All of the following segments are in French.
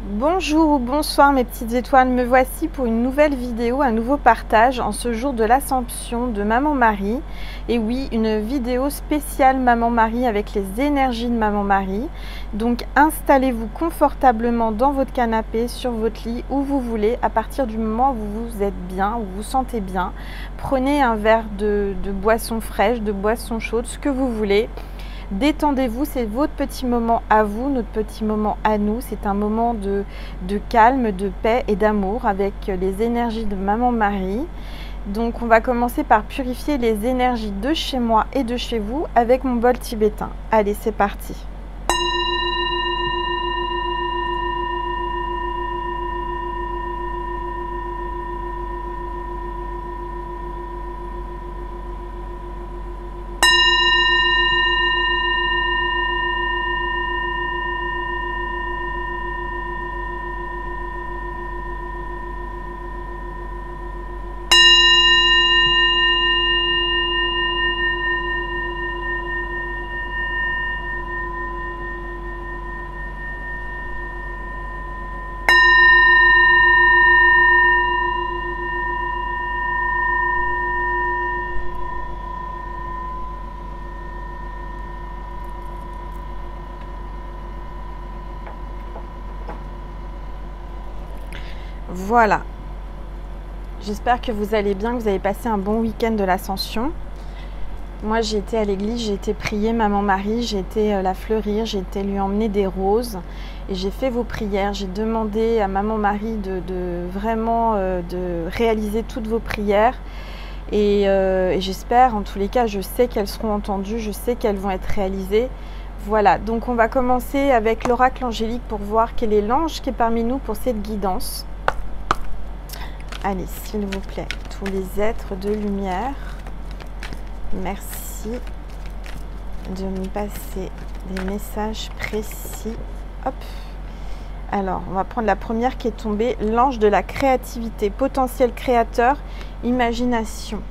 Bonjour ou bonsoir mes petites étoiles, me voici pour une nouvelle vidéo, un nouveau partage en ce jour de l'Assomption de Maman Marie. Et oui, une vidéo spéciale Maman Marie avec les énergies de Maman Marie. Donc installez-vous confortablement dans votre canapé, sur votre lit, où vous voulez. À partir du moment où vous êtes bien, où vous vous sentez bien, prenez un verre de boisson fraîche, de boisson chaude, ce que vous voulez. Détendez-vous, c'est votre petit moment à vous, notre petit moment à nous. C'est un moment de calme, de paix et d'amour avec les énergies de Maman Marie. Donc on va commencer par purifier les énergies de chez moi et de chez vous avec mon bol tibétain. Allez, c'est parti. Voilà, j'espère que vous allez bien, que vous avez passé un bon week-end de l'Ascension. Moi j'ai été à l'église, j'ai été prier Maman Marie, j'ai été la fleurir, j'ai été lui emmener des roses et j'ai fait vos prières. J'ai demandé à Maman Marie de vraiment de réaliser toutes vos prières et j'espère, en tous les cas, je sais qu'elles seront entendues, je sais qu'elles vont être réalisées. Voilà, donc on va commencer avec l'oracle angélique pour voir quel est l'ange qui est parmi nous pour cette guidance. Allez, s'il vous plaît, tous les êtres de lumière, merci de me passer des messages précis. Hop. Alors, on va prendre la première qui est tombée, l'ange de la créativité, potentiel créateur, imagination.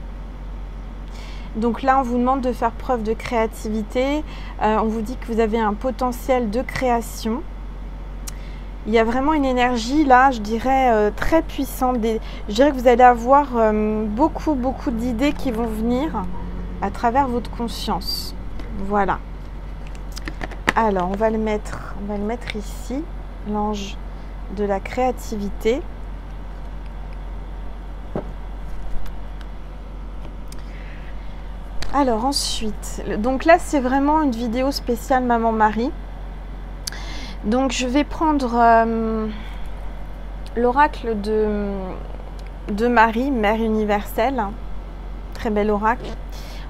Donc là, on vous demande de faire preuve de créativité. On vous dit que vous avez un potentiel de création. Il y a vraiment une énergie là, je dirais, très puissante. Je dirais que vous allez avoir beaucoup d'idées qui vont venir à travers votre conscience. Voilà. Alors, on va le mettre ici, l'ange de la créativité. Alors ensuite, donc là c'est vraiment une vidéo spéciale Maman Marie. Donc je vais prendre l'oracle de Marie, Mère universelle. Très bel oracle.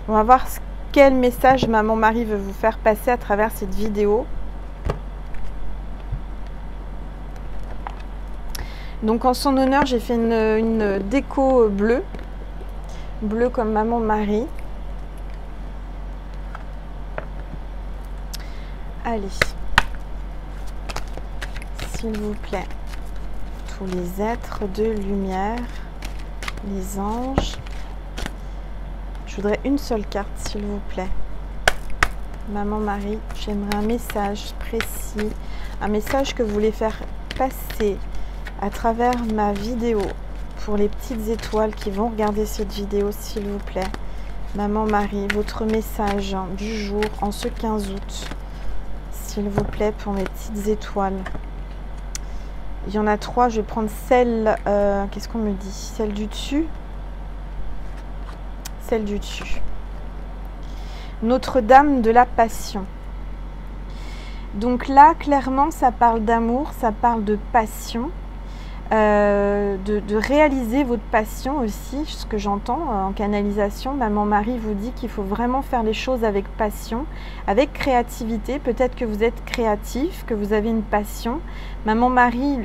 On va voir quel message Maman Marie veut vous faire passer à travers cette vidéo. Donc en son honneur, j'ai fait une déco bleue. Bleu comme Maman Marie. Allez. S'il vous plaît, tous les êtres de lumière, les anges. Je voudrais une seule carte, s'il vous plaît. Maman Marie, j'aimerais un message précis, un message que vous voulez faire passer à travers ma vidéo pour les petites étoiles qui vont regarder cette vidéo, s'il vous plaît. Maman Marie, votre message du jour en ce 15 août, s'il vous plaît, pour mes petites étoiles. Il y en a 3, je vais prendre celle, qu'est-ce qu'on me dit? Celle du dessus. Celle du dessus. Notre-Dame de la Passion. Donc là, clairement, ça parle d'amour, ça parle de passion, de réaliser votre passion aussi, ce que j'entends en canalisation. Maman Marie vous dit qu'il faut vraiment faire les choses avec passion, avec créativité. Peut-être que vous êtes créatif, que vous avez une passion. Maman Marie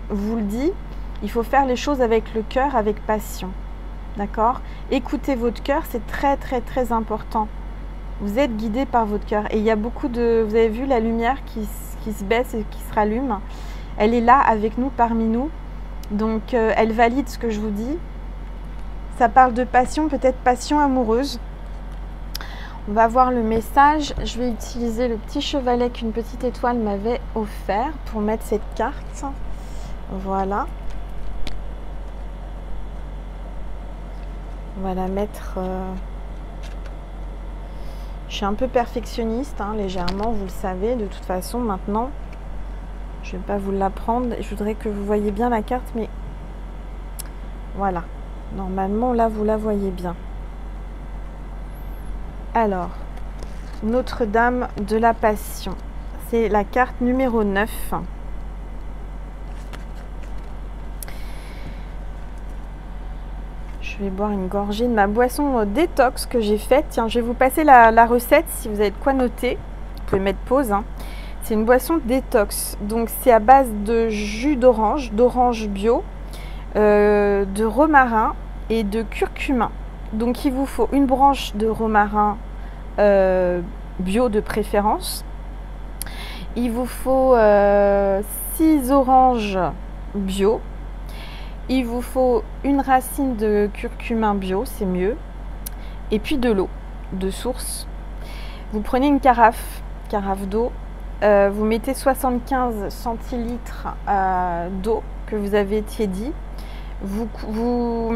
vous le dit, il faut faire les choses avec le cœur, avec passion. D'accord? Écoutez votre cœur, c'est très important. Vous êtes guidé par votre cœur. Et il y a beaucoup de... Vous avez vu la lumière qui se baisse et qui se rallume. Elle est là avec nous, parmi nous. Donc, elle valide ce que je vous dis. Ça parle de passion, peut-être passion amoureuse. On va voir le message. Je vais utiliser le petit chevalet qu'une petite étoile m'avait offert pour mettre cette carte. Voilà. On va la mettre... Je suis un peu perfectionniste, hein, légèrement, vous le savez. De toute façon, maintenant, je ne vais pas vous l'apprendre. Je voudrais que vous voyez bien la carte, mais voilà. Normalement, là, vous la voyez bien. Alors, Notre-Dame de la Passion. C'est la carte numéro 9. Je vais boire une gorgée de ma boisson détox que j'ai faite. Tiens, je vais vous passer la recette si vous avez de quoi noter. Vous pouvez mettre pause, hein. C'est une boisson détox. Donc, c'est à base de jus d'orange bio, de romarin et de curcuma. Donc, il vous faut une branche de romarin bio de préférence. Il vous faut 6 oranges bio. Il vous faut une racine de curcuma bio, c'est mieux. Et puis de l'eau de source. Vous prenez une carafe d'eau. Vous mettez 75 centilitres d'eau que vous avez tiédi. Vous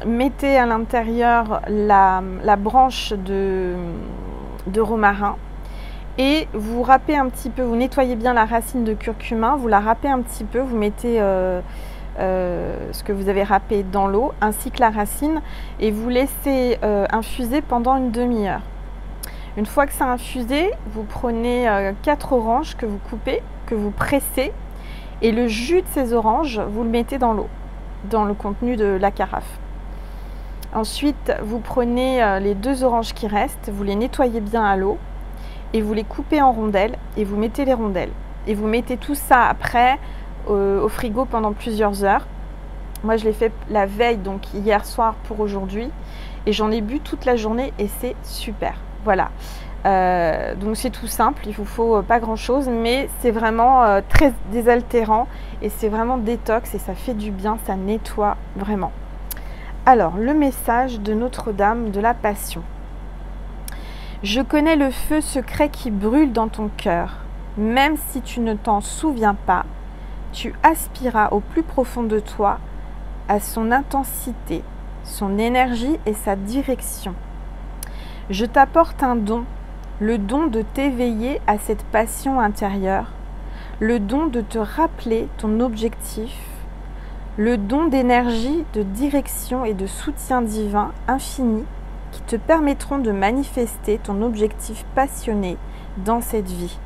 mettez à l'intérieur la branche de romarin. Et vous râpez un petit peu, vous nettoyez bien la racine de curcuma, vous la râpez un petit peu, vous mettez ce que vous avez râpé dans l'eau, ainsi que la racine, et vous laissez infuser pendant une demi-heure. Une fois que ça a infusé, vous prenez 4 oranges que vous coupez, que vous pressez, et le jus de ces oranges, vous le mettez dans l'eau, dans le contenu de la carafe. Ensuite, vous prenez les 2 oranges qui restent, vous les nettoyez bien à l'eau, et vous les coupez en rondelles et vous mettez les rondelles. Et vous mettez tout ça après au frigo pendant plusieurs heures. Moi, je l'ai fait la veille, donc hier soir pour aujourd'hui. Et j'en ai bu toute la journée et c'est super. Voilà. Donc c'est tout simple, il vous faut pas grand-chose, mais c'est vraiment très désaltérant et c'est vraiment détox et ça fait du bien, ça nettoie vraiment. Alors, le message de Notre-Dame de la Passion. Je connais le feu secret qui brûle dans ton cœur. Même si tu ne t'en souviens pas, tu aspiras au plus profond de toi à son intensité, son énergie et sa direction. Je t'apporte un don, le don de t'éveiller à cette passion intérieure, le don de te rappeler ton objectif, le don d'énergie, de direction et de soutien divin infini qui te permettront de manifester ton objectif passionné dans cette vie.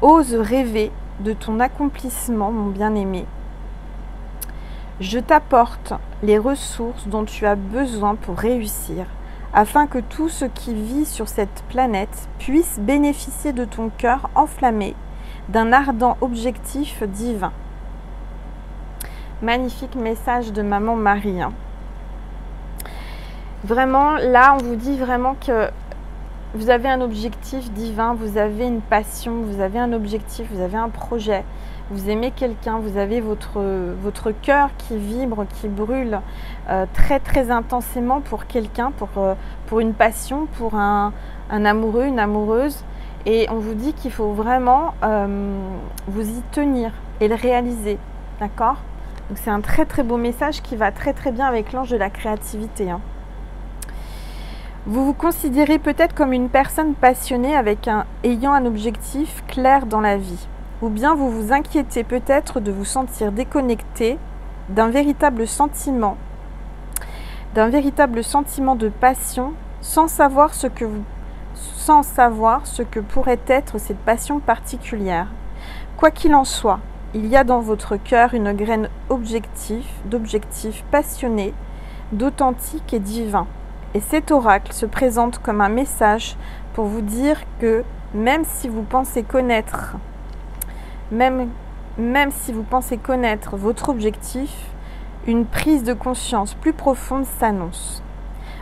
Ose rêver de ton accomplissement, mon bien-aimé. Je t'apporte les ressources dont tu as besoin pour réussir, afin que tout ce qui vit sur cette planète puisse bénéficier de ton cœur enflammé d'un ardent objectif divin. Magnifique message de Maman Marie, hein. Vraiment, là, on vous dit vraiment que vous avez un objectif divin, vous avez une passion, vous avez un objectif, vous avez un projet, vous aimez quelqu'un, vous avez votre cœur qui vibre, qui brûle très très intensément pour quelqu'un, pour une passion, pour un amoureux, une amoureuse. Et on vous dit qu'il faut vraiment vous y tenir et le réaliser, d'accord? Donc c'est un très très beau message qui va très très bien avec l'ange de la créativité, hein. Vous vous considérez peut-être comme une personne passionnée ayant un objectif clair dans la vie. Ou bien vous vous inquiétez peut-être de vous sentir déconnecté d'un véritable sentiment de passion sans savoir ce que pourrait être cette passion particulière. Quoi qu'il en soit, il y a dans votre cœur une graine d'objectif passionné, d'authentique et divin. Et cet oracle se présente comme un message pour vous dire que même si vous pensez connaître votre objectif, une prise de conscience plus profonde s'annonce.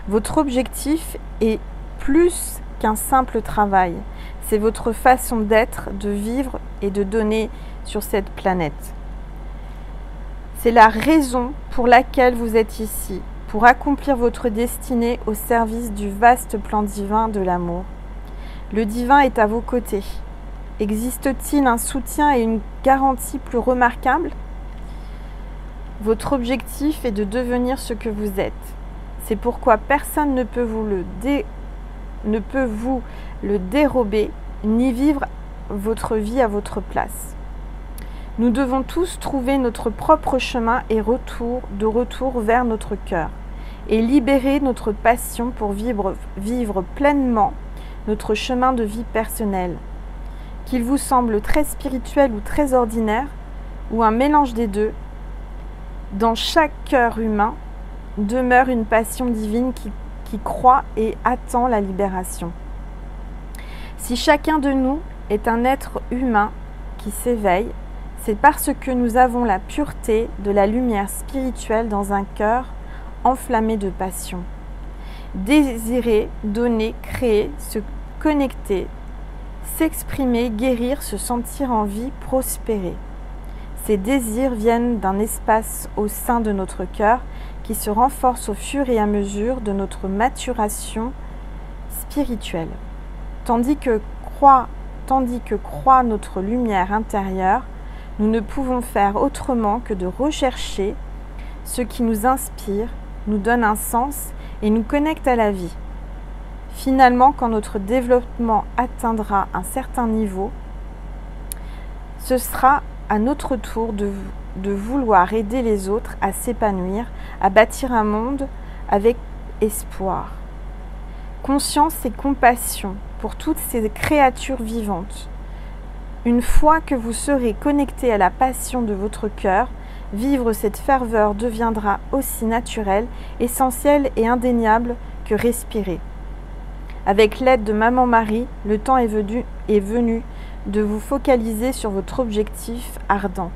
Votre objectif est plus qu'un simple travail. C'est votre façon d'être, de vivre et de donner sur cette planète. C'est la raison pour laquelle vous êtes ici, pour accomplir votre destinée au service du vaste plan divin de l'amour. Le divin est à vos côtés. Existe-t-il un soutien et une garantie plus remarquable Votre objectif est de devenir ce que vous êtes. C'est pourquoi personne ne peut vous le dérober, ni vivre votre vie à votre place. Nous devons tous trouver notre propre chemin et de retour vers notre cœur, et libérer notre passion pour vivre pleinement notre chemin de vie personnel. Qu'il vous semble très spirituel ou très ordinaire, ou un mélange des deux, dans chaque cœur humain demeure une passion divine qui croit et attend la libération. Si chacun de nous est un être humain qui s'éveille, c'est parce que nous avons la pureté de la lumière spirituelle dans un cœur enflammé de passion. Désirer, donner, créer, se connecter, s'exprimer, guérir, se sentir en vie, prospérer. Ces désirs viennent d'un espace au sein de notre cœur qui se renforce au fur et à mesure de notre maturation spirituelle. Tandis que croît notre lumière intérieure, nous ne pouvons faire autrement que de rechercher ce qui nous inspire, nous donne un sens et nous connecte à la vie. Finalement, quand notre développement atteindra un certain niveau, ce sera à notre tour de vouloir aider les autres à s'épanouir, à bâtir un monde avec espoir. Conscience et compassion pour toutes ces créatures vivantes. Une fois que vous serez connecté à la passion de votre cœur, vivre cette ferveur deviendra aussi naturel, essentiel et indéniable que respirer. Avec l'aide de Maman Marie, le temps est venu de vous focaliser sur votre objectif ardent.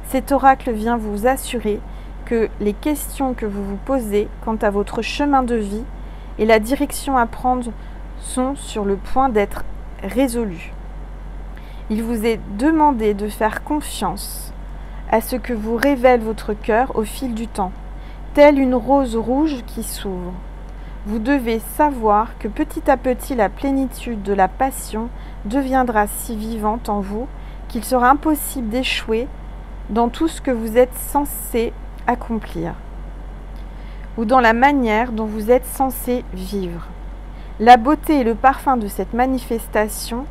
Cet oracle vient vous assurer que les questions que vous vous posez quant à votre chemin de vie et la direction à prendre sont sur le point d'être résolues. Il vous est demandé de faire confiance à ce que vous révèle votre cœur au fil du temps, telle une rose rouge qui s'ouvre. Vous devez savoir que petit à petit la plénitude de la passion deviendra si vivante en vous qu'il sera impossible d'échouer dans tout ce que vous êtes censé accomplir ou dans la manière dont vous êtes censé vivre. La beauté et le parfum de cette manifestation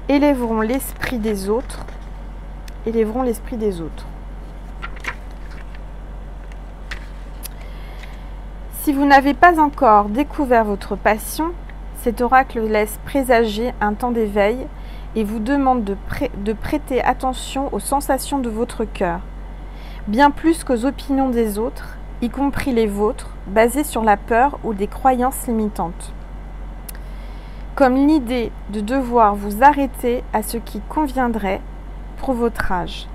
élèveront l'esprit des autres. Si vous n'avez pas encore découvert votre passion, cet oracle laisse présager un temps d'éveil et vous demande de prêter attention aux sensations de votre cœur, bien plus qu'aux opinions des autres, y compris les vôtres, basées sur la peur ou des croyances limitantes. Comme l'idée de devoir vous arrêter à ce qui conviendrait pour votre âge.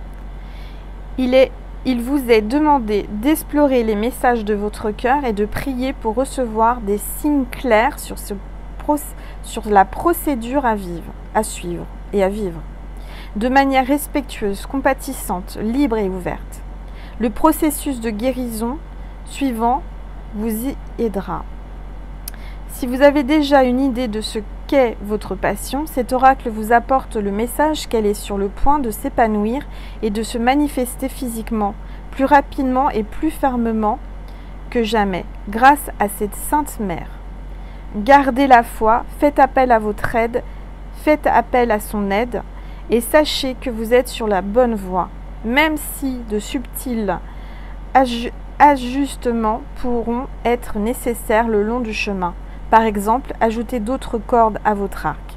Il vous est demandé d'explorer les messages de votre cœur et de prier pour recevoir des signes clairs sur la procédure à suivre, de manière respectueuse, compatissante, libre et ouverte. Le processus de guérison suivant vous y aidera. Si vous avez déjà une idée de ce qu'est votre passion, cet oracle vous apporte le message qu'elle est sur le point de s'épanouir et de se manifester physiquement, plus rapidement et plus fermement que jamais, grâce à cette sainte mère. Gardez la foi, faites appel à votre aide, faites appel à son aide, et sachez que vous êtes sur la bonne voie, même si de subtils ajustements pourront être nécessaires le long du chemin. Par exemple, ajoutez d'autres cordes à votre arc.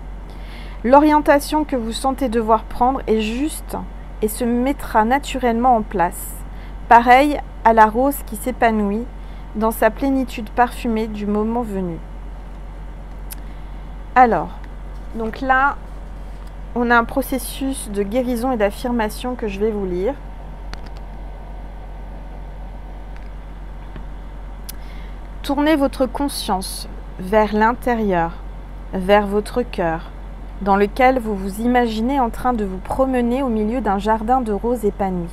L'orientation que vous sentez devoir prendre est juste et se mettra naturellement en place. Pareil à la rose qui s'épanouit dans sa plénitude parfumée du moment venu. Alors, donc là, on a un processus de guérison et d'affirmation que je vais vous lire. Tournez votre conscience vers l'intérieur, vers votre cœur, dans lequel vous vous imaginez en train de vous promener au milieu d'un jardin de roses épanouies.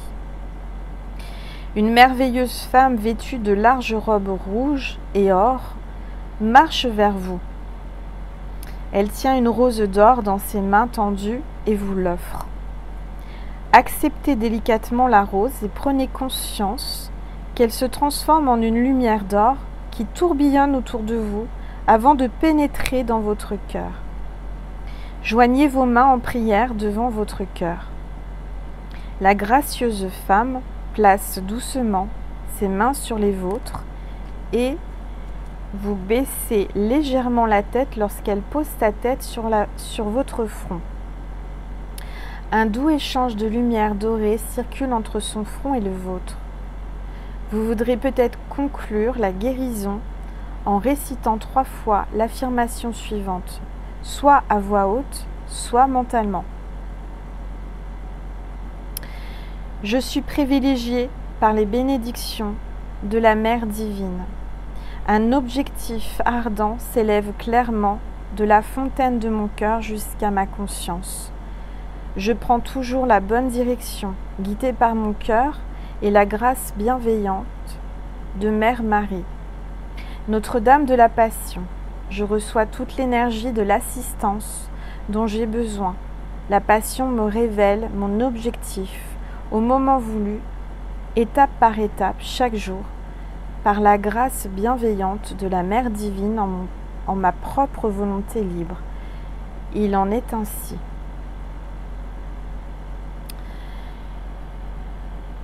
Une merveilleuse femme vêtue de larges robes rouges et or marche vers vous. Elle tient une rose d'or dans ses mains tendues et vous l'offre. Acceptez délicatement la rose et prenez conscience qu'elle se transforme en une lumière d'or qui tourbillonne autour de vous avant de pénétrer dans votre cœur. Joignez vos mains en prière devant votre cœur. La gracieuse femme place doucement ses mains sur les vôtres et vous baissez légèrement la tête lorsqu'elle pose sa tête sur votre front. Un doux échange de lumière dorée circule entre son front et le vôtre. Vous voudrez peut-être conclure la guérison en récitant 3 fois l'affirmation suivante, soit à voix haute, soit mentalement. Je suis privilégiée par les bénédictions de la Mère divine. Un objectif ardent s'élève clairement de la fontaine de mon cœur jusqu'à ma conscience. Je prends toujours la bonne direction, guidée par mon cœur et la grâce bienveillante de Mère Marie. Notre-Dame de la Passion, je reçois toute l'énergie de l'assistance dont j'ai besoin. La Passion me révèle mon objectif au moment voulu, étape par étape, chaque jour, par la grâce bienveillante de la Mère divine en ma propre volonté libre. Il en est ainsi.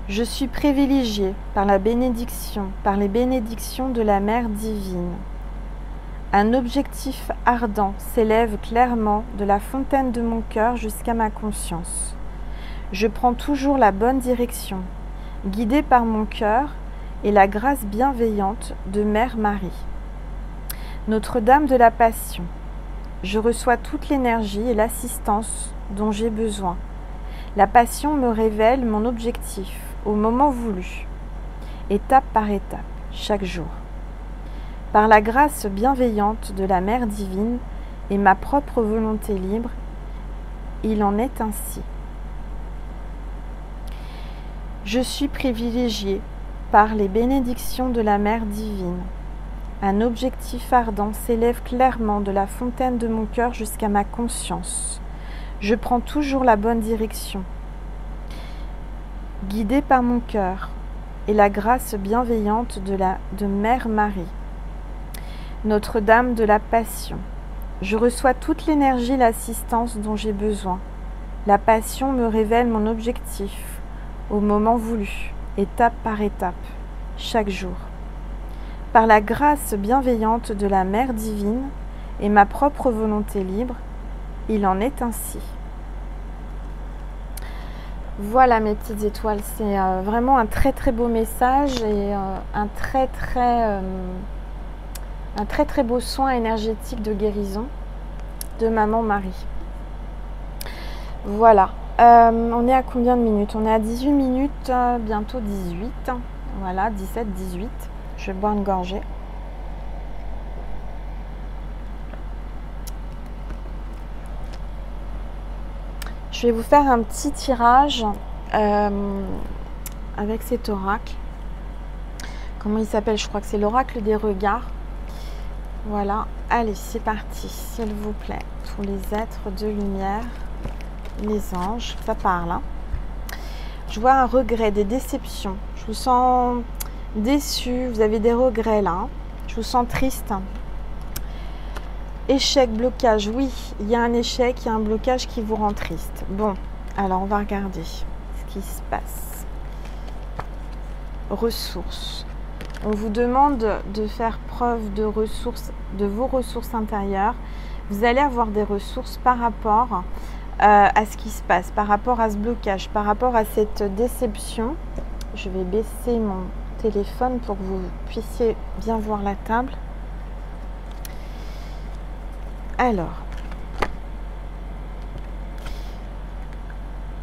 Je suis privilégiée par les bénédictions de la Mère divine. Un objectif ardent s'élève clairement de la fontaine de mon cœur jusqu'à ma conscience. Je prends toujours la bonne direction, guidée par mon cœur et la grâce bienveillante de Mère Marie. Notre-Dame de la Passion, je reçois toute l'énergie et l'assistance dont j'ai besoin. La Passion me révèle mon objectif au moment voulu, étape par étape, chaque jour. Par la grâce bienveillante de la Mère divine et ma propre volonté libre, il en est ainsi. Je suis privilégiée par les bénédictions de la Mère divine. Un objectif ardent s'élève clairement de la fontaine de mon cœur jusqu'à ma conscience. Je prends toujours la bonne direction, guidée par mon cœur et la grâce bienveillante de Mère Marie. Notre-Dame de la Passion, je reçois toute l'énergie et l'assistance dont j'ai besoin. La Passion me révèle mon objectif au moment voulu, étape par étape, chaque jour. Par la grâce bienveillante de la Mère divine et ma propre volonté libre, il en est ainsi. Voilà mes petites étoiles, c'est vraiment un très très beau message et un très très beau soin énergétique de guérison de Maman Marie. Voilà, on est à combien de minutes? On est à 18 minutes, bientôt 18, voilà, 17, 18. Je vais boire une gorgée. Je vais vous faire un petit tirage avec cet oracle. Comment il s'appelle? Je crois que c'est l'oracle des regards. Voilà, allez, c'est parti, s'il vous plaît. Tous les êtres de lumière, les anges, ça parle. Hein. Je vois un regret, des déceptions. Je vous sens déçu, vous avez des regrets là. Hein. Je vous sens triste. Échec, blocage, oui, il y a un échec, il y a un blocage qui vous rend triste. Bon, alors on va regarder ce qui se passe. Ressources. On vous demande de faire preuve de ressources, de vos ressources intérieures. Vous allez avoir des ressources par rapport à ce qui se passe, par rapport à ce blocage, par rapport à cette déception. Je vais baisser mon téléphone pour que vous puissiez bien voir la table. Alors,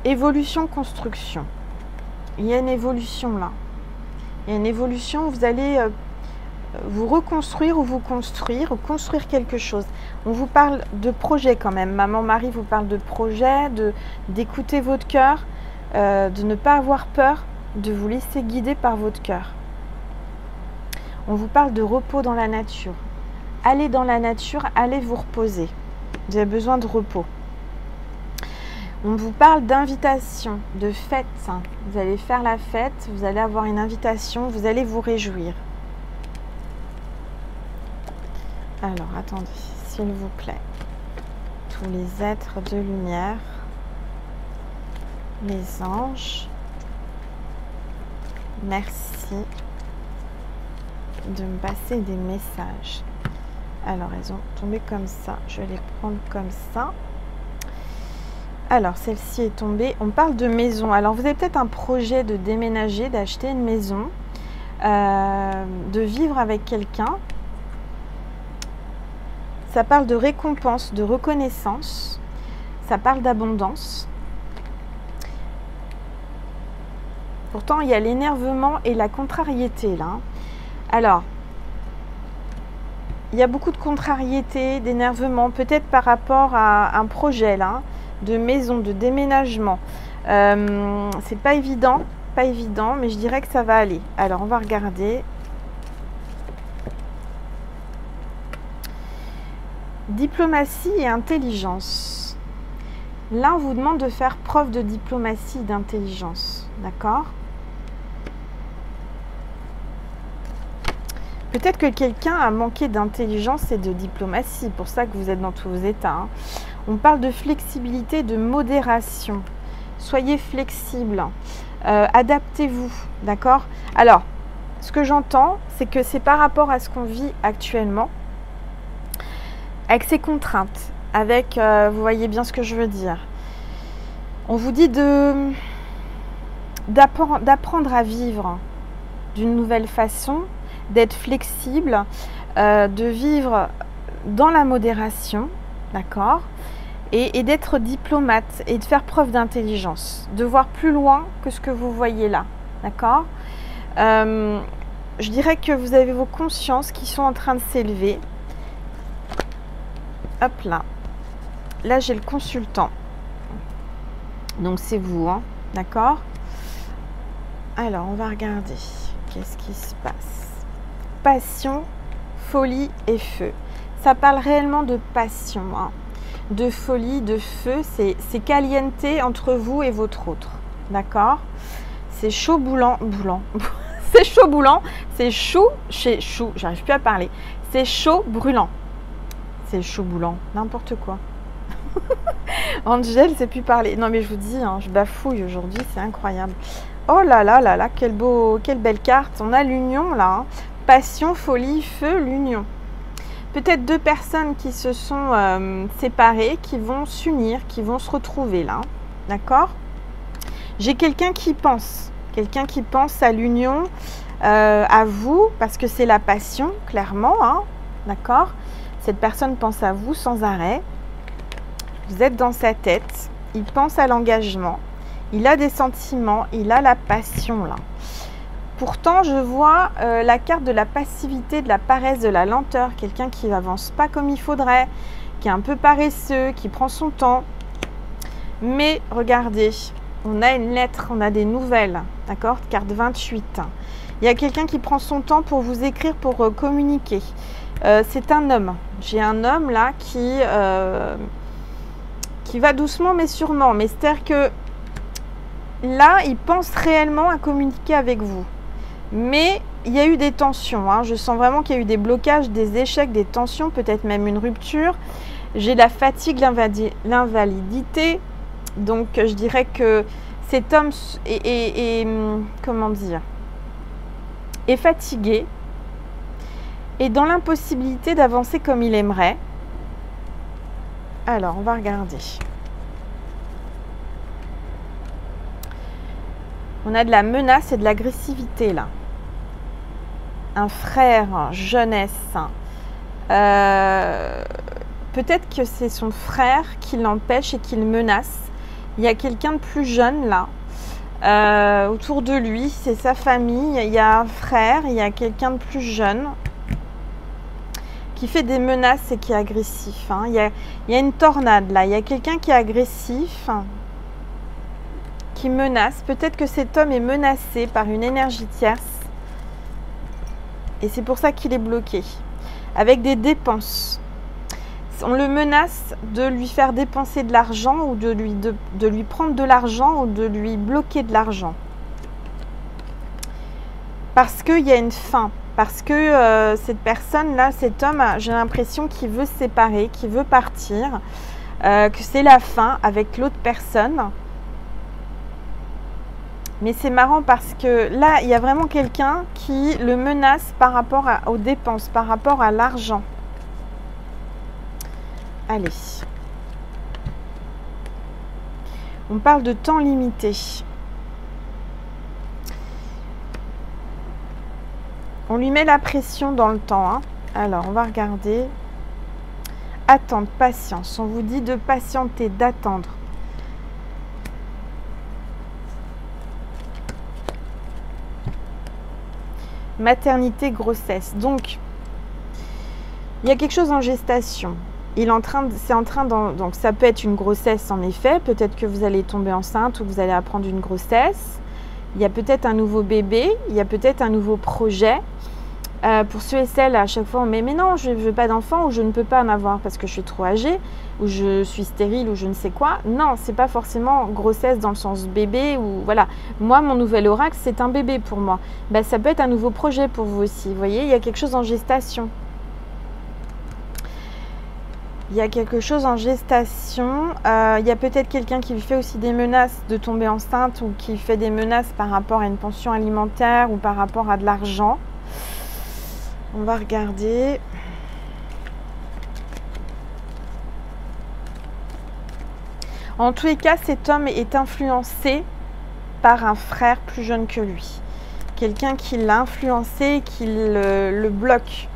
évolution, construction. Il y a une évolution là. Il y a une évolution, vous allez vous reconstruire ou vous construire quelque chose. On vous parle de projet quand même. Maman Marie vous parle de projet, d'écouter votre cœur, de ne pas avoir peur, de vous laisser guider par votre cœur. On vous parle de repos dans la nature. Allez dans la nature, allez vous reposer. Vous avez besoin de repos. On vous parle d'invitation, de fête. Vous allez faire la fête, vous allez avoir une invitation, vous allez vous réjouir. Alors, attendez, s'il vous plaît. Tous les êtres de lumière, les anges, merci de me passer des messages. Alors, elles ont tombé comme ça. Je vais les prendre comme ça. Alors, celle-ci est tombée. On parle de maison. Alors, vous avez peut-être un projet de déménager, d'acheter une maison, de vivre avec quelqu'un. Ça parle de récompense, de reconnaissance. Ça parle d'abondance. Pourtant, il y a l'énervement et la contrariété là. Alors, il y a beaucoup de contrariété, d'énervement, peut-être par rapport à un projet là, de maison, de déménagement. C'est pas évident, mais je dirais que ça va aller. Alors, on va regarder. Diplomatie et intelligence. Là, on vous demande de faire preuve de diplomatie et d'intelligence. D'accord ? Peut-être que quelqu'un a manqué d'intelligence et de diplomatie. C'est pour ça que vous êtes dans tous vos états. Hein. On parle de flexibilité, de modération. Soyez flexible. Adaptez-vous. D'accord ? Alors, ce que j'entends, c'est que c'est par rapport à ce qu'on vit actuellement, avec ses contraintes, avec, vous voyez bien ce que je veux dire. On vous dit d'apprendre à vivre d'une nouvelle façon, d'être flexible, de vivre dans la modération, d'accord, et d'être diplomate et de faire preuve d'intelligence, de voir plus loin que ce que vous voyez là, d'accord. Je dirais que vous avez vos consciences qui sont en train de s'élever. Hop là. Là, j'ai le consultant. Donc, c'est vous, hein, d'accord. Alors, on va regarder. Qu'est-ce qui se passe? Passion, folie et feu. Ça parle réellement de passion, hein, de folie, de feu. C'est caliente entre vous et votre autre, d'accord. C'est chaud boulant. C'est chaud boulant. C'est chou chez chou. J'arrive plus à parler. C'est chaud brûlant. C'est chaud boulant. N'importe quoi. Angel, c'est plus parler. Non mais je vous dis, hein, je bafouille aujourd'hui, c'est incroyable. Oh là là là là, quelle belle carte. On a l'union là. Hein. Passion, folie, feu, l'union. Peut-être deux personnes qui se sont séparées, qui vont s'unir, qui vont se retrouver là. D'accord? J'ai quelqu'un qui pense à l'union, à vous, parce que c'est la passion, clairement. Hein, d'accord? Cette personne pense à vous sans arrêt. Vous êtes dans sa tête. Il pense à l'engagement. Il a des sentiments. Il a la passion là. Pourtant, je vois la carte de la passivité, de la paresse, de la lenteur. Quelqu'un qui n'avance pas comme il faudrait, qui est un peu paresseux, qui prend son temps. Mais regardez, on a une lettre, on a des nouvelles. D'accord? Carte 28. Il y a quelqu'un qui prend son temps pour vous écrire, pour communiquer. C'est un homme. J'ai un homme là qui va doucement mais sûrement. Mais c'est-à-dire que là, il pense réellement à communiquer avec vous. Mais il y a eu des tensions. Hein. Je sens vraiment qu'il y a eu des blocages, des échecs, des tensions, peut-être même une rupture. J'ai la fatigue, l'invalidité. Donc, je dirais que cet homme comment dire, est fatigué et dans l'impossibilité d'avancer comme il aimerait. Alors, on va regarder. On a de la menace et de l'agressivité là. Un frère, jeunesse. Peut-être que c'est son frère qui l'empêche et qui le menace. Il y a quelqu'un de plus jeune là. Autour de lui, c'est sa famille. Il y a un frère, il y a quelqu'un de plus jeune qui fait des menaces et qui est agressif. Hein. Il y a une tornade là. Il y a quelqu'un qui est agressif, qui menace. Peut-être que cet homme est menacé par une énergie tierce. Et c'est pour ça qu'il est bloqué. Avec des dépenses. On le menace de lui faire dépenser de l'argent ou de lui prendre de l'argent ou de lui bloquer de l'argent. Parce qu'il y a une fin. Parce que cette personne-là, cet homme, j'ai l'impression qu'il veut se séparer, qu'il veut partir, que c'est la fin avec l'autre personne. Mais c'est marrant parce que là, il y a vraiment quelqu'un qui le menace par rapport aux dépenses, par rapport à l'argent. Allez. On parle de temps limité. On lui met la pression dans le temps. Hein. Alors, on va regarder. Attente, patience. On vous dit de patienter, d'attendre. Maternité, grossesse. Donc, il y a quelque chose en gestation. Donc, ça peut être une grossesse en effet. Peut-être que vous allez tomber enceinte ou que vous allez apprendre une grossesse. Il y a peut-être un nouveau bébé. Il y a peut-être un nouveau projet. Pour ceux et celles, à chaque fois, on met mais non, je ne veux pas d'enfant ou je ne peux pas en avoir parce que je suis trop âgée ou je suis stérile ou je ne sais quoi. Non, c'est pas forcément grossesse dans le sens bébé ou voilà. Moi, mon nouvel oracle, c'est un bébé pour moi. Ben, ça peut être un nouveau projet pour vous aussi. Vous voyez, il y a quelque chose en gestation. Il y a quelque chose en gestation. Il y a peut-être quelqu'un qui lui fait aussi des menaces de tomber enceinte ou qui fait des menaces par rapport à une pension alimentaire ou par rapport à de l'argent. On va regarder. En tous les cas, cet homme est influencé par un frère plus jeune que lui. Quelqu'un qui l'a influencé, qui le bloque.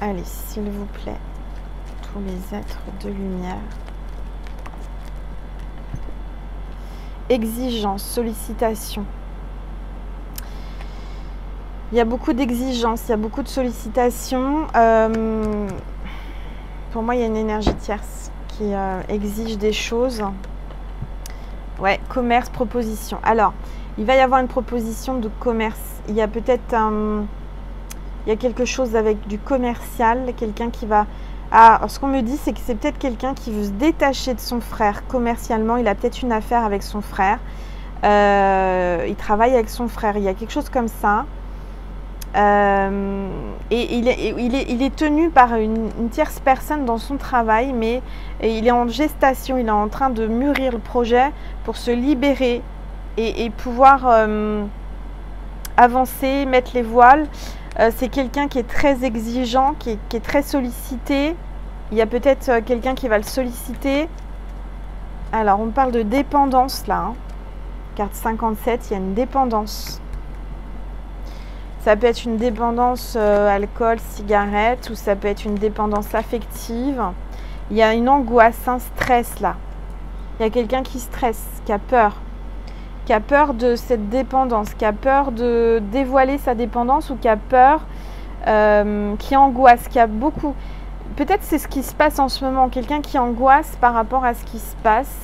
Allez, s'il vous plaît, tous les êtres de lumière. Exigence, sollicitation. Il y a beaucoup d'exigences, il y a beaucoup de sollicitations. Pour moi, il y a une énergie tierce qui exige des choses. Ouais, commerce, proposition. Alors, il va y avoir une proposition de commerce. Il y a peut-être il y a quelque chose avec du commercial, quelqu'un qui va... Ah, alors ce qu'on me dit, c'est que c'est peut-être quelqu'un qui veut se détacher de son frère commercialement. Il a peut-être une affaire avec son frère. Il travaille avec son frère. Il y a quelque chose comme ça. Et il est tenu par une tierce personne dans son travail, mais il est en gestation, il est en train de mûrir le projet pour se libérer et pouvoir avancer, mettre les voiles. C'est quelqu'un qui est très exigeant, qui est très sollicité. Il y a peut-être quelqu'un qui va le solliciter. Alors, on parle de dépendance là. Hein. Carte 57, il y a une dépendance. Ça peut être une dépendance alcool, cigarette, ou ça peut être une dépendance affective. Il y a une angoisse, un stress là. Il y a quelqu'un qui stresse, qui a peur de cette dépendance, qui a peur de dévoiler sa dépendance ou qui a peur, qui angoisse, qui a beaucoup... Peut-être c'est ce qui se passe en ce moment, quelqu'un qui angoisse par rapport à ce qui se passe.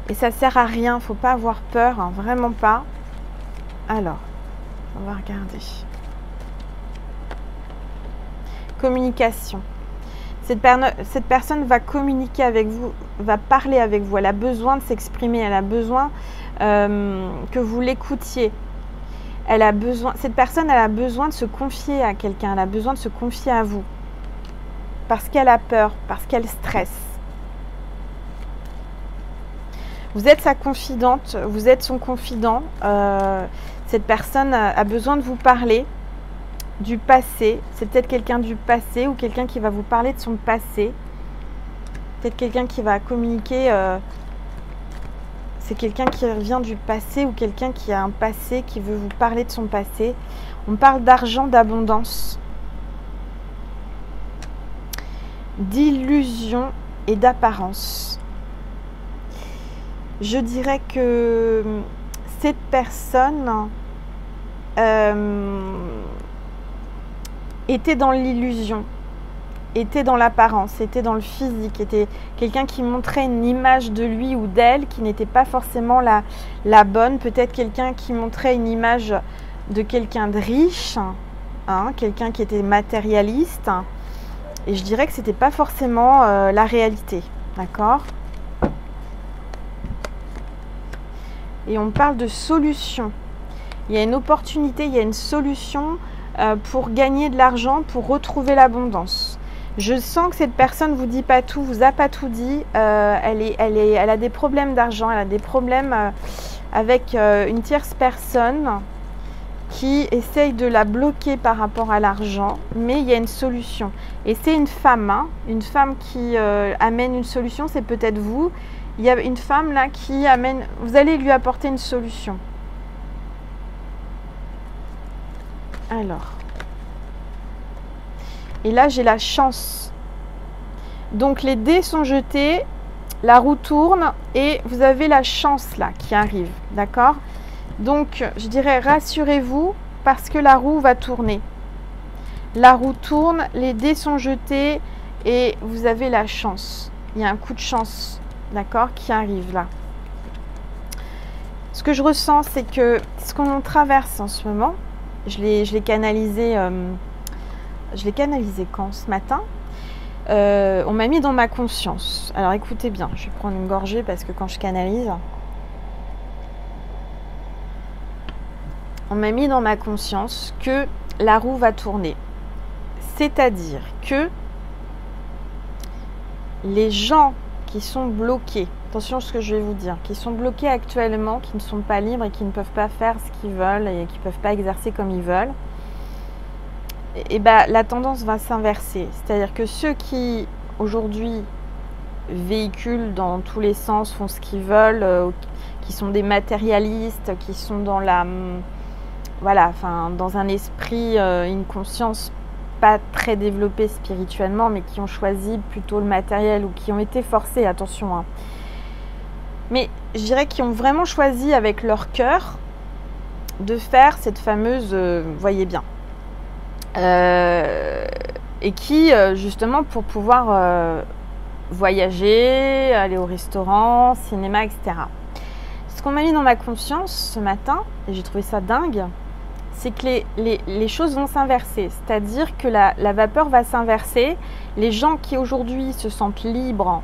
Et ça sert à rien, il ne faut pas avoir peur, hein, vraiment pas. Alors... On va regarder. Communication. Cette personne va communiquer avec vous, va parler avec vous. Elle a besoin de s'exprimer, elle a besoin que vous l'écoutiez. Cette personne, elle a besoin de se confier à quelqu'un, elle a besoin de se confier à vous. Parce qu'elle a peur, parce qu'elle stresse. Vous êtes sa confidente, vous êtes son confident. Cette personne a besoin de vous parler du passé. C'est peut-être quelqu'un du passé ou quelqu'un qui va vous parler de son passé. Peut-être quelqu'un qui va communiquer. C'est quelqu'un qui revient du passé ou quelqu'un qui a un passé, qui veut vous parler de son passé. On parle d'argent, d'abondance, d'illusion et d'apparence. Je dirais que cette personne était dans l'illusion, était dans l'apparence, était dans le physique, était quelqu'un qui montrait une image de lui ou d'elle qui n'était pas forcément la bonne. Peut-être quelqu'un qui montrait une image de quelqu'un de riche, hein, quelqu'un qui était matérialiste. Et je dirais que c'était pas forcément la réalité. D'accord? Et on parle de solution. Il y a une opportunité, il y a une solution pour gagner de l'argent, pour retrouver l'abondance. Je sens que cette personne vous dit pas tout, vous a pas tout dit. Elle a des problèmes d'argent, elle a des problèmes avec une tierce personne qui essaye de la bloquer par rapport à l'argent, mais il y a une solution. Et c'est une femme, hein, une femme qui amène une solution, c'est peut-être vous. Il y a une femme là qui amène, vous allez lui apporter une solution. Alors. Et là, j'ai la chance. Donc, les dés sont jetés, la roue tourne et vous avez la chance là qui arrive. D'accord? Donc, je dirais rassurez-vous parce que la roue va tourner. La roue tourne, les dés sont jetés et vous avez la chance. Il y a un coup de chance, d'accord, qui arrive là. Ce que je ressens, c'est que ce qu'on traverse en ce moment, je l'ai canalisé quand? Ce matin. On m'a mis dans ma conscience. Alors écoutez bien, je vais prendre une gorgée parce que quand je canalise, on m'a mis dans ma conscience que la roue va tourner. C'est-à-dire que les gens qui sont bloqués, attention à ce que je vais vous dire, qui sont bloqués actuellement, qui ne sont pas libres et qui ne peuvent pas faire ce qu'ils veulent et qui ne peuvent pas exercer comme ils veulent, et ben, la tendance va s'inverser. C'est-à-dire que ceux qui, aujourd'hui, véhiculent dans tous les sens, font ce qu'ils veulent, qui sont des matérialistes, qui sont dans la... Voilà, enfin, dans un esprit, une conscience pas très développée spirituellement, mais qui ont choisi plutôt le matériel ou qui ont été forcés, attention. Hein. Mais je dirais qu'ils ont vraiment choisi avec leur cœur de faire cette fameuse, voyez bien. Et qui, justement, pour pouvoir voyager, aller au restaurant, cinéma, etc. Ce qu'on m'a mis dans ma conscience ce matin, et j'ai trouvé ça dingue, c'est que les choses vont s'inverser. C'est-à-dire que la vapeur va s'inverser. Les gens qui aujourd'hui se sentent libres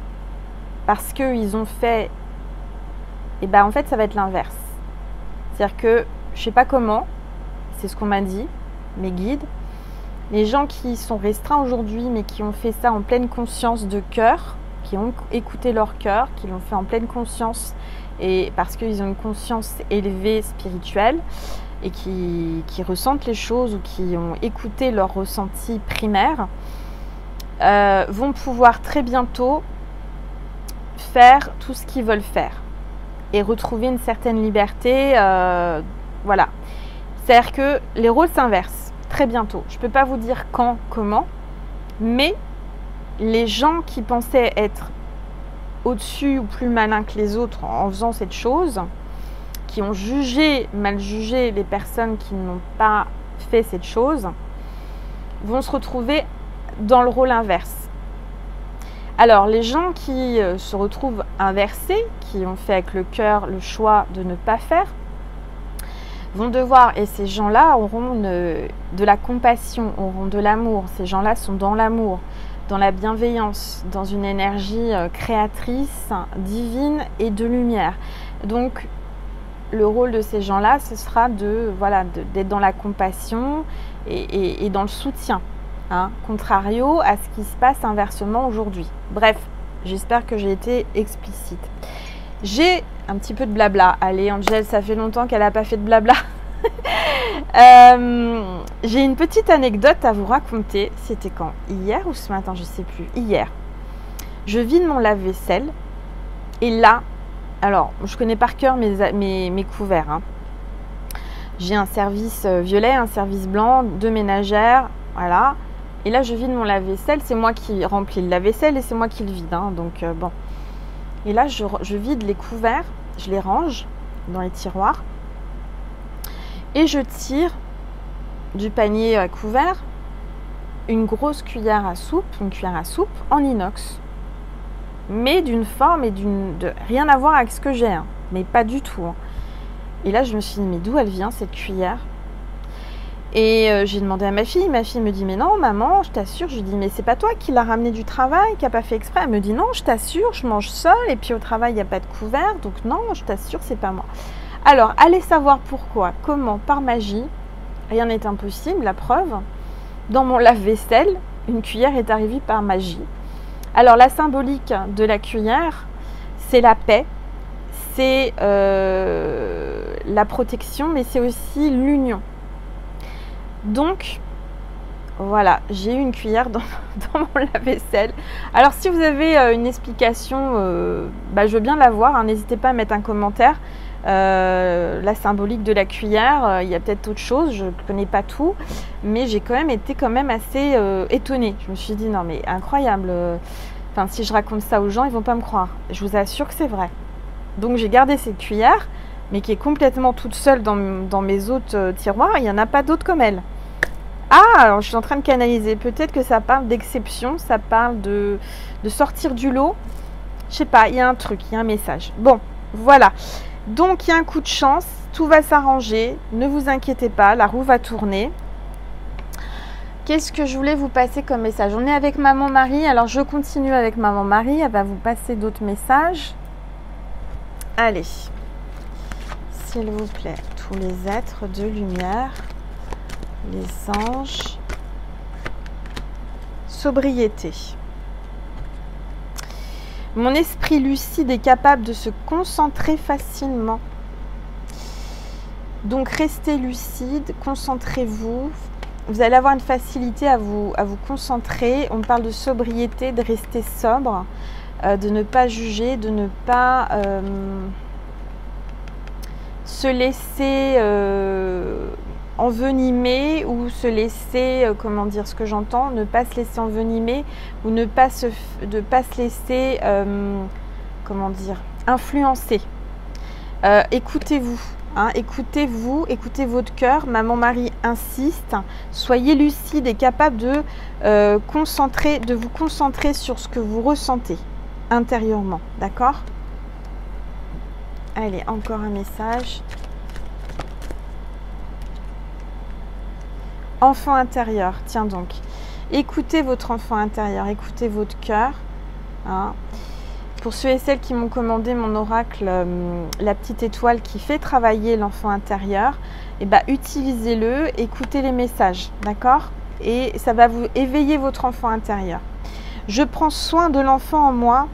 parce qu'ils ont fait... Et ben en fait, ça va être l'inverse. C'est-à-dire que, je ne sais pas comment, c'est ce qu'on m'a dit, mes guides, les gens qui sont restreints aujourd'hui, mais qui ont fait ça en pleine conscience de cœur, qui ont écouté leur cœur, qui l'ont fait en pleine conscience, et parce qu'ils ont une conscience élevée spirituelle, et qui ressentent les choses ou qui ont écouté leur ressenti primaire, vont pouvoir très bientôt faire tout ce qu'ils veulent faire et retrouver une certaine liberté. Voilà. C'est-à-dire que les rôles s'inversent très bientôt. Je ne peux pas vous dire quand, comment, mais les gens qui pensaient être au-dessus ou plus malins que les autres en faisant cette chose, qui ont mal jugé les personnes qui n'ont pas fait cette chose, vont se retrouver dans le rôle inverse. Alors, les gens qui se retrouvent inversés, qui ont fait avec le cœur le choix de ne pas faire, vont devoir, et ces gens-là auront de la compassion, auront de l'amour. Ces gens-là sont dans l'amour, dans la bienveillance, dans une énergie créatrice, divine et de lumière. Donc, le rôle de ces gens-là, ce sera d'être dans la compassion et dans le soutien, hein, contrario à ce qui se passe inversement aujourd'hui. Bref, j'espère que j'ai été explicite. J'ai un petit peu de blabla. Allez, Angel, ça fait longtemps qu'elle n'a pas fait de blabla. J'ai une petite anecdote à vous raconter. C'était quand? Hier ou ce matin? Je ne sais plus. Hier. Je vide mon lave-vaisselle et là, alors, je connais par cœur mes couverts. Hein. J'ai un service violet, un service blanc, 2 ménagères, voilà. Et là, je vide mon lave-vaisselle. C'est moi qui remplis le lave-vaisselle et c'est moi qui le vide. Hein. Donc, bon. Et là, je vide les couverts, je les range dans les tiroirs. Et je tire du panier à couverts une grosse cuillère à soupe, en inox. Mais d'une forme et de rien à voir avec ce que j'ai, hein, mais pas du tout. Hein. Et là, je me suis dit, mais d'où elle vient cette cuillère? Et j'ai demandé à ma fille me dit mais non maman, je t'assure, je lui dis mais c'est pas toi qui l'as ramené du travail, qui a pas fait exprès. Elle me dit non, je t'assure, je mange seule et puis au travail il n'y a pas de couvert, donc non, je t'assure, c'est pas moi. Alors allez savoir pourquoi, comment, par magie, rien n'est impossible, la preuve, dans mon lave-vaisselle, une cuillère est arrivée par magie. Alors la symbolique de la cuillère, c'est la paix, c'est la protection, mais c'est aussi l'union. Donc, voilà, j'ai eu une cuillère dans mon lave-vaisselle. Alors, si vous avez une explication, je veux bien la voir. Hein, n'hésitez pas à mettre un commentaire. La symbolique de la cuillère, il y a peut-être autre chose. Je ne connais pas tout. Mais j'ai quand même été assez étonnée. Je me suis dit, non mais incroyable. Enfin, si je raconte ça aux gens, ils ne vont pas me croire. Je vous assure que c'est vrai. Donc, j'ai gardé cette cuillère, mais qui est complètement toute seule dans mes autres tiroirs. Il n'y en a pas d'autres comme elle. Ah, alors je suis en train de canaliser. Peut-être que ça parle d'exception, ça parle de sortir du lot. Je sais pas, il y a un truc, il y a un message. Bon, voilà. Donc, il y a un coup de chance. Tout va s'arranger. Ne vous inquiétez pas, la roue va tourner. Qu'est-ce que je voulais vous passer comme message? On est avec Maman Marie. Alors, je continue avec Maman Marie. Elle va vous passer d'autres messages. Allez. S'il vous plaît, tous les êtres de lumière, les anges, sobriété. Mon esprit lucide est capable de se concentrer facilement. Donc restez lucide, concentrez-vous. Vous allez avoir une facilité à vous concentrer. On parle de sobriété, de rester sobre, de ne pas juger, de ne pas se laisser envenimer ou se laisser, comment dire, ce que j'entends, ne pas se laisser envenimer ou ne pas se laisser, comment dire, influencer. Écoutez-vous, hein, écoutez-vous, écoutez votre cœur. Maman Marie insiste, soyez lucide et capable de vous concentrer sur ce que vous ressentez intérieurement, d'accord? Allez, encore un message. Enfant intérieur, tiens donc, écoutez votre enfant intérieur, écoutez votre cœur. Hein. Pour ceux et celles qui m'ont commandé mon oracle, la petite étoile qui fait travailler l'enfant intérieur, utilisez-le, écoutez les messages, d'accord? Et ça va vous éveiller votre enfant intérieur. Je prends soin de l'enfant en moi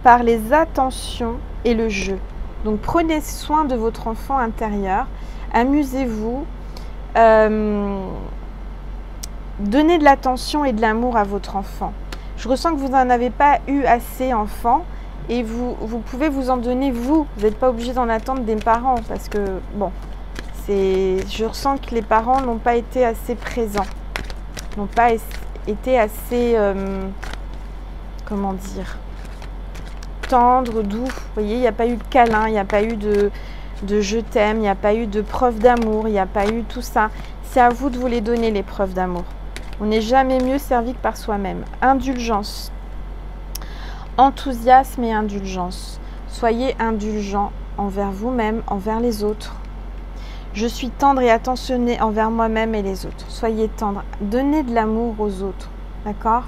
par les attentions et le jeu. Donc prenez soin de votre enfant intérieur, amusez-vous. Donnez de l'attention et de l'amour à votre enfant. Je ressens que vous n'en avez pas eu assez enfant et vous pouvez vous en donner vous. Vous n'êtes pas obligé d'en attendre des parents parce que, bon, je ressens que les parents n'ont pas été assez présents, n'ont pas été assez, comment dire, tendres, doux. Vous voyez, il n'y a pas eu de câlin, il n'y a pas eu de je t'aime, il n'y a pas eu de preuve d'amour, il n'y a pas eu tout ça. C'est à vous de vous les donner, les preuves d'amour. On n'est jamais mieux servi que par soi-même. Indulgence. Enthousiasme et indulgence. Soyez indulgents envers vous-même, envers les autres. Je suis tendre et attentionné envers moi-même et les autres. Soyez tendre. Donnez de l'amour aux autres. D'accord?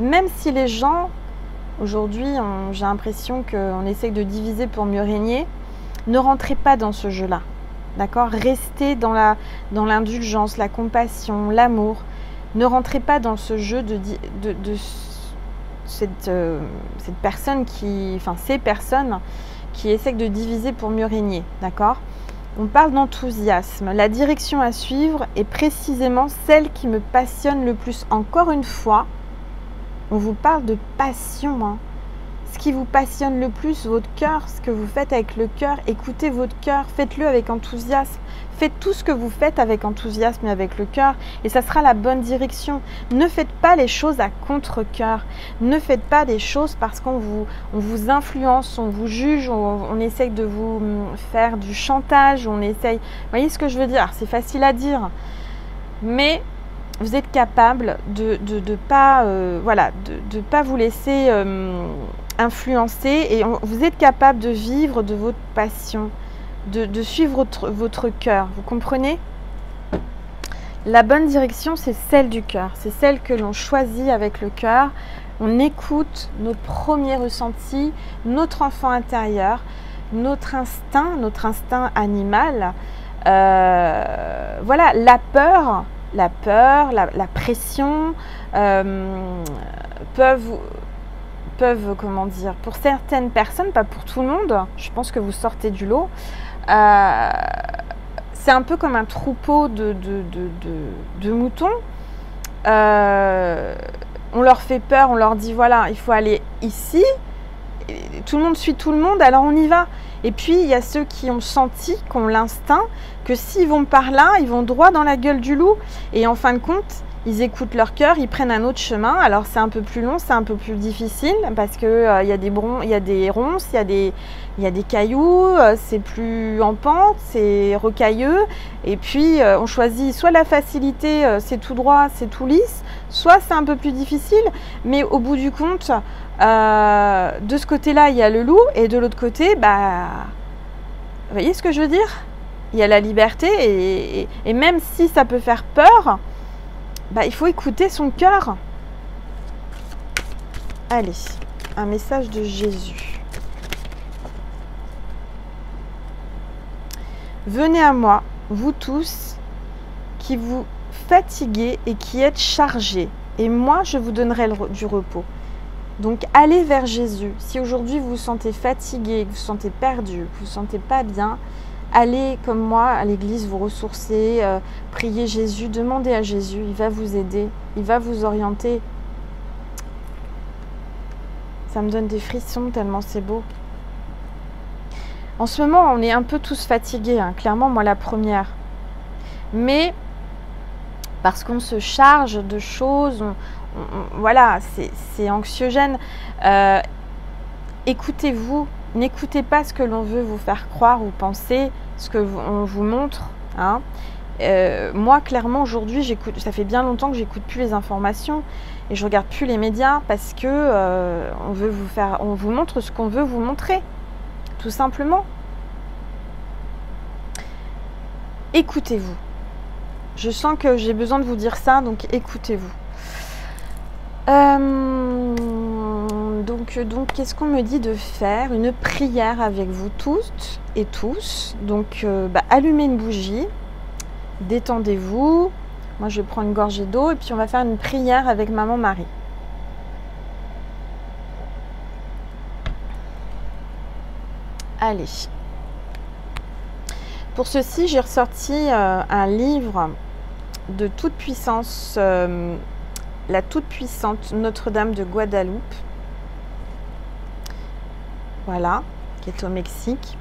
Même si les gens, aujourd'hui, j'ai l'impression qu'on essaye de diviser pour mieux régner, ne rentrez pas dans ce jeu-là, d'accord? Restez dans l'indulgence, la compassion, l'amour. Ne rentrez pas dans ce jeu de cette personne ces personnes qui essaient de diviser pour mieux régner, d'accord? On parle d'enthousiasme. La direction à suivre est précisément celle qui me passionne le plus. Encore une fois, on vous parle de passion, hein. Ce qui vous passionne le plus, votre cœur, ce que vous faites avec le cœur, écoutez votre cœur, faites-le avec enthousiasme. Faites tout ce que vous faites avec enthousiasme et avec le cœur et ça sera la bonne direction. Ne faites pas les choses à contre-cœur. Ne faites pas des choses parce qu'on vous influence, on vous juge, on essaye de vous faire du chantage, on essaye... Vous voyez ce que je veux dire? C'est facile à dire. Mais vous êtes capable de pas vous laisser influencer et vous êtes capable de vivre de votre passion, de suivre votre cœur. Vous comprenez? La bonne direction, c'est celle du cœur. C'est celle que l'on choisit avec le cœur. On écoute nos premiers ressentis, notre enfant intérieur, notre instinct animal. Voilà, la peur, la pression peuvent, comment dire, pour certaines personnes, pas pour tout le monde, je pense que vous sortez du lot, c'est un peu comme un troupeau de moutons. On leur fait peur, on leur dit voilà, il faut aller ici. Et tout le monde suit tout le monde, alors on y va. Et puis il y a ceux qui ont senti, qui ont l'instinct, que s'ils vont par là, ils vont droit dans la gueule du loup. Et en fin de compte, ils écoutent leur cœur, ils prennent un autre chemin. Alors c'est un peu plus long, c'est un peu plus difficile parce que il y a des ronces, il y a des cailloux, c'est plus en pente, c'est rocailleux. Et puis on choisit soit la facilité, c'est tout droit, c'est tout lisse, soit c'est un peu plus difficile. Mais au bout du compte, de ce côté-là, il y a le loup et de l'autre côté, vous voyez ce que je veux dire? Il y a la liberté et même si ça peut faire peur, il faut écouter son cœur. Allez, un message de Jésus. Venez à moi, vous tous qui vous fatiguez et qui êtes chargés, et moi je vous donnerai du repos. Donc allez vers Jésus. Si aujourd'hui vous vous sentez fatigué, vous vous sentez perdu, vous vous sentez pas bien, allez comme moi à l'église vous ressourcer, priez Jésus, demandez à Jésus, il va vous aider, il va vous orienter. Ça me donne des frissons tellement c'est beau. En ce moment, on est un peu tous fatigués, hein. Clairement, moi la première. Mais parce qu'on se charge de choses, voilà, c'est anxiogène. Écoutez-vous, n'écoutez pas ce que l'on veut vous faire croire ou penser, ce qu'on vous montre. Hein. Moi, clairement, aujourd'hui, ça fait bien longtemps que j'écoute plus les informations et je regarde plus les médias parce que on vous montre ce qu'on veut vous montrer, tout simplement. Écoutez-vous. Je sens que j'ai besoin de vous dire ça, donc écoutez-vous. Donc qu'est-ce qu'on me dit de faire? Une prière avec vous toutes et tous. Donc, allumez une bougie, détendez-vous. Moi, je vais prendre une gorgée d'eau et puis on va faire une prière avec Maman Marie. Allez. Pour ceci, j'ai ressorti un livre de toute puissance, la toute puissante Notre-Dame de Guadeloupe. Voilà, qui est au Mexique.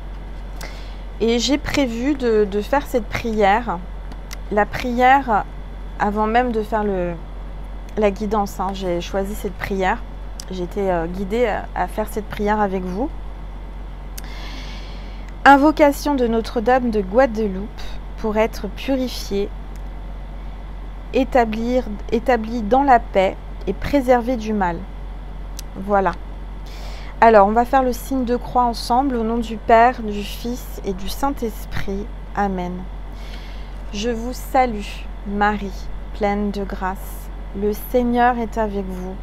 Et j'ai prévu de faire cette prière. La prière, avant même de faire la guidance, hein, j'ai choisi cette prière. J'ai été guidée à faire cette prière avec vous. Invocation de Notre-Dame de Guadeloupe pour être purifiée, établie dans la paix et préservée du mal. Voilà. Alors, on va faire le signe de croix ensemble au nom du Père, du Fils et du Saint-Esprit. Amen. Je vous salue, Marie, pleine de grâce. Le Seigneur est avec vous.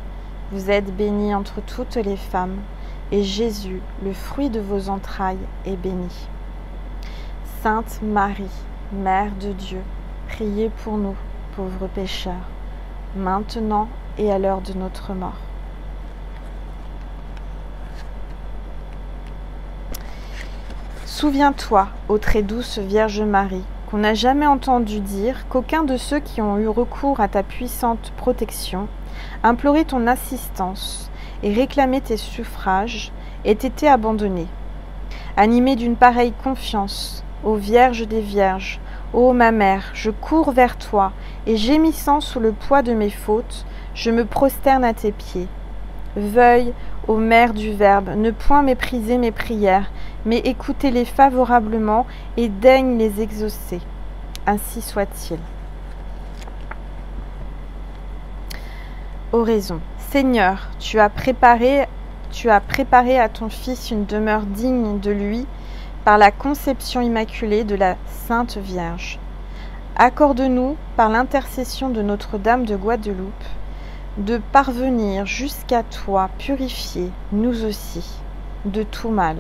Vous êtes bénie entre toutes les femmes. Et Jésus, le fruit de vos entrailles, est béni. Sainte Marie, Mère de Dieu, priez pour nous, pauvres pécheurs, maintenant et à l'heure de notre mort. Souviens-toi, ô très douce Vierge Marie, qu'on n'a jamais entendu dire qu'aucun de ceux qui ont eu recours à ta puissante protection, implorer ton assistance, et réclamer tes suffrages, ait été abandonné. Animée d'une pareille confiance, ô Vierge des Vierges, ô ma mère, je cours vers toi, et gémissant sous le poids de mes fautes, je me prosterne à tes pieds. Veuille, ô Mère du Verbe, ne point mépriser mes prières, mais écoutez-les favorablement et daigne les exaucer. Ainsi soit-il. Oraison. Seigneur, tu as préparé à ton Fils une demeure digne de lui par la conception immaculée de la Sainte Vierge. Accorde-nous, par l'intercession de Notre-Dame de Guadeloupe, de parvenir jusqu'à toi, purifier, nous aussi, de tout mal.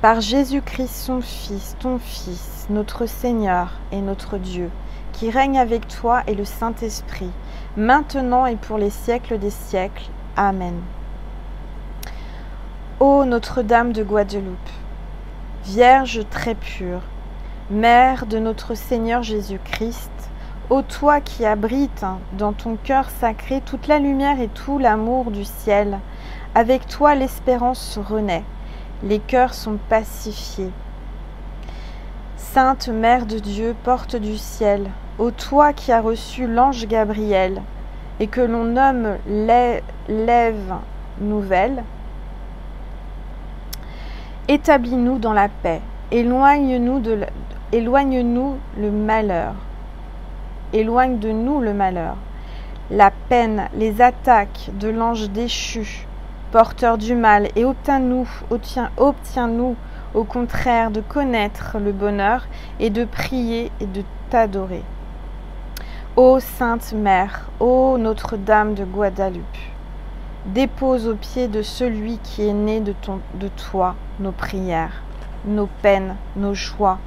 Par Jésus-Christ, son Fils, ton Fils, notre Seigneur et notre Dieu, qui règne avec toi et le Saint-Esprit, maintenant et pour les siècles des siècles. Amen. Ô Notre-Dame de Guadeloupe, Vierge très pure, Mère de notre Seigneur Jésus-Christ, ô toi qui abrites dans ton cœur sacré toute la lumière et tout l'amour du ciel, avec toi l'espérance renaît, les cœurs sont pacifiés. Sainte Mère de Dieu, porte du ciel, ô toi qui as reçu l'ange Gabriel, et que l'on nomme l'Ève nouvelle, établis-nous dans la paix, éloigne-nous le malheur. Éloigne de nous le malheur, la peine, les attaques de l'ange déchu, porteur du mal, et obtiens-nous au contraire de connaître le bonheur et de prier et de t'adorer. Ô Sainte Mère, ô Notre-Dame de Guadeloupe, dépose aux pieds de celui qui est né de toi nos prières, nos peines, nos joies.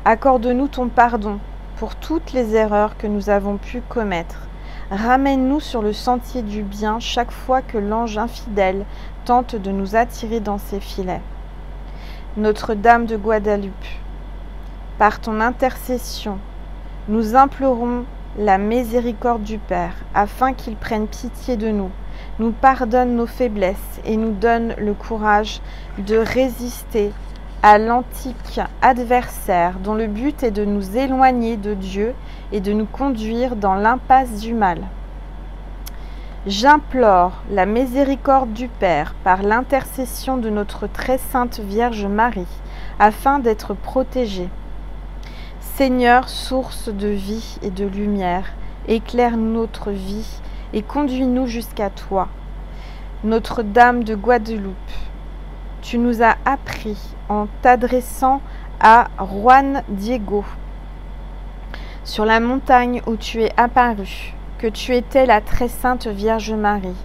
Accorde-nous ton pardon pour toutes les erreurs que nous avons pu commettre. Ramène-nous sur le sentier du bien chaque fois que l'ange infidèle tente de nous attirer dans ses filets. Notre-Dame de Guadeloupe, par ton intercession, nous implorons la miséricorde du Père, afin qu'il prenne pitié de nous, nous pardonne nos faiblesses et nous donne le courage de résister à l'antique adversaire dont le but est de nous éloigner de Dieu et de nous conduire dans l'impasse du mal. J'implore la miséricorde du Père par l'intercession de notre très sainte Vierge Marie, afin d'être protégée. Seigneur, source de vie et de lumière, éclaire notre vie et conduis-nous jusqu'à toi. Notre-Dame de Guadeloupe, tu nous as appris en t'adressant à Juan Diego, sur la montagne où tu es apparu, que tu étais la très sainte Vierge Marie.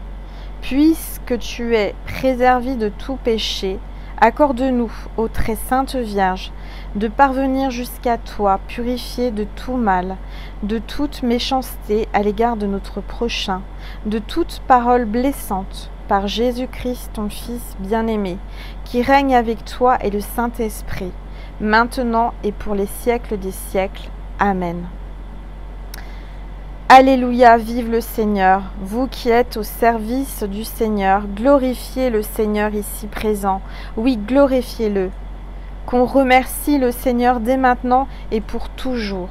Puisque tu es préservée de tout péché, accorde-nous, ô très sainte Vierge, de parvenir jusqu'à toi, purifiée de tout mal, de toute méchanceté à l'égard de notre prochain, de toute parole blessante, par Jésus-Christ, ton Fils bien-aimé, qui règne avec toi et le Saint-Esprit, maintenant et pour les siècles des siècles. Amen. Alléluia, vive le Seigneur, vous qui êtes au service du Seigneur, glorifiez le Seigneur ici présent, oui, glorifiez-le. Qu'on remercie le Seigneur dès maintenant et pour toujours.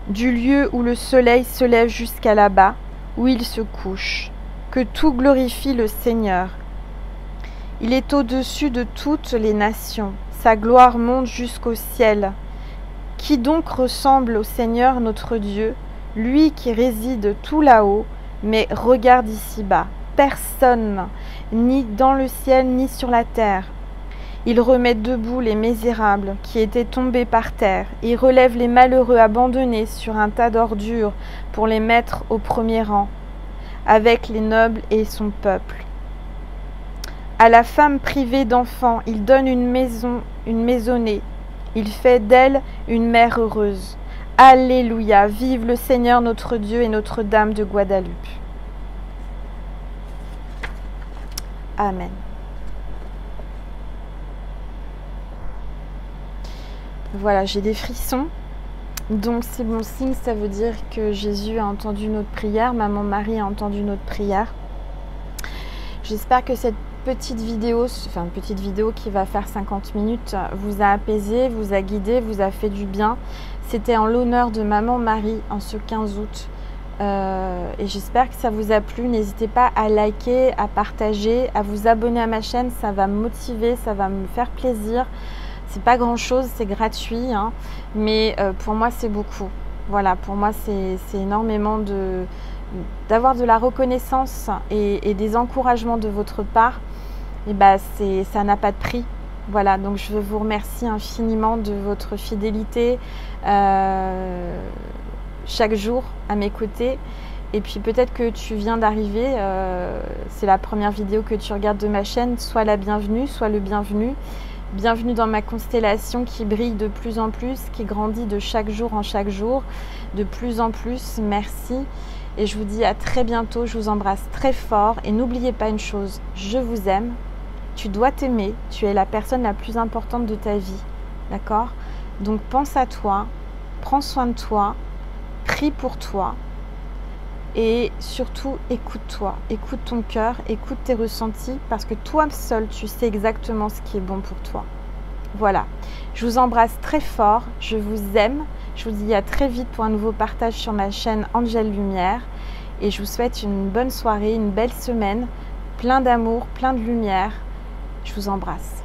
Du lieu où le soleil se lève jusqu'à là-bas, où il se couche, que tout glorifie le Seigneur. Il est au-dessus de toutes les nations, sa gloire monte jusqu'au ciel. Qui donc ressemble au Seigneur notre Dieu, lui qui réside tout là-haut, mais regarde ici-bas, personne, ni dans le ciel ni sur la terre. Il remet debout les misérables qui étaient tombés par terre, il relève les malheureux abandonnés sur un tas d'ordures pour les mettre au premier rang, avec les nobles et son peuple. À la femme privée d'enfants, il donne une maisonnée, il fait d'elle une mère heureuse. Alléluia, vive le Seigneur notre Dieu et Notre-Dame de Guadeloupe. Amen. Voilà, j'ai des frissons. Donc c'est bon signe, ça veut dire que Jésus a entendu notre prière, Maman Marie a entendu notre prière. J'espère que cette petite vidéo qui va faire 50 minutes, vous a apaisé, vous a guidé, vous a fait du bien. C'était en l'honneur de Maman Marie en ce 15 août. Et j'espère que ça vous a plu. N'hésitez pas à liker, à partager, à vous abonner à ma chaîne. Ça va me motiver, ça va me faire plaisir. C'est pas grand chose, c'est gratuit, hein, mais pour moi c'est beaucoup. Voilà, pour moi c'est énormément d'avoir de la reconnaissance et des encouragements de votre part. Et bah ça n'a pas de prix. Voilà, donc je vous remercie infiniment de votre fidélité chaque jour à mes côtés. Et puis peut-être que tu viens d'arriver, c'est la première vidéo que tu regardes de ma chaîne, sois la bienvenue, sois le bienvenu. Bienvenue dans ma constellation qui brille de plus en plus, qui grandit de chaque jour en chaque jour, de plus en plus. Merci. Et je vous dis à très bientôt, je vous embrasse très fort. Et n'oubliez pas une chose, je vous aime. Tu dois t'aimer, tu es la personne la plus importante de ta vie. D'accord? Donc pense à toi, prends soin de toi, prie pour toi. Et surtout, écoute-toi, écoute ton cœur, écoute tes ressentis, parce que toi seul, tu sais exactement ce qui est bon pour toi. Voilà, je vous embrasse très fort, je vous aime, je vous dis à très vite pour un nouveau partage sur ma chaîne Angèle Lumière, et je vous souhaite une bonne soirée, une belle semaine, plein d'amour, plein de lumière. Je vous embrasse.